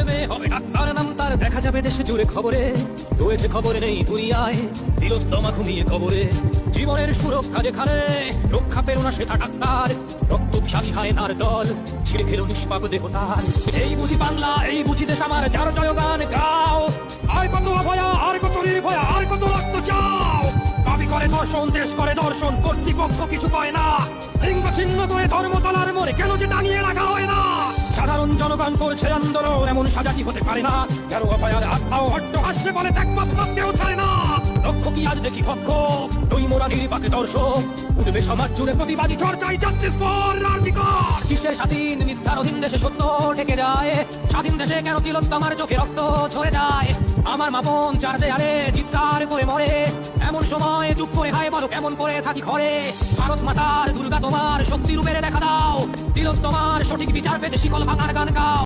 মেয়ে হবে ডাক্তার, নাম তার দেখা যাবে দেশে জুড়ে খবরে। রয়েছে খবরে নেই দুনিয়ায়, তিলোত্তমা ঘুমিয়ে কবরে। জীবনের সুরক্ষা যেখানে, রক্ষা পেল না সেটা ডাক্তার। রক্ত পিশাচি হায়নার দল, ছিঁড়ে খেলো নিষ্পাপ দেহ তার। এই বুঝি বাংলা, এই বুঝি দেশ আমার, যার জয়গান গাও। আর কত অভয়া, আর কত নির্ভয়া, আর কত রক্ত চাও। দাবি করে ধর্ষণ, দেশ করে দর্শন, কর্তৃপক্ষ কিছু কয় না। লিঙ্গ ছিন্ন করে ধর্মতলার মোড়ে কেন যে টাঙিয়ে রাখা হয় না? সাধারণ জনগণ করছে আন্দোলন, এমন সাজা কি হতে পারে না? কেন অভয়ার আত্মাও হট্ট হাসছে বলে দেখবাদ মাপতেও ছাড়ে না। লক্ষ্য কি আজ দেখি পক্ষ, দুই মোরা নির্বাকে দর্শক। উঠবে সমাজ জুড়ে প্রতিবাদী চর্চাই, জাস্টিস ফর রাজিকর। কিসের স্বাধীন, মিথ্যার অধীন দেশে সত্য ঠেকে যায়। স্বাধীন দেশে কেন তিলোত্তমার চোখে রক্ত ঝরে যায়? আমার মা বোন চার দেয়ালে চিৎকার করে মরে, এমন সময় চুপ করে হায় বলো কেমন করে থাকি ঘরে? ভারত মাতার, দুর্গা তোমার শক্তি রূপে দেখা দাও। তিলোত্তমার সঠিক বিচার পেতে শিকল ভাঙার গান গাও।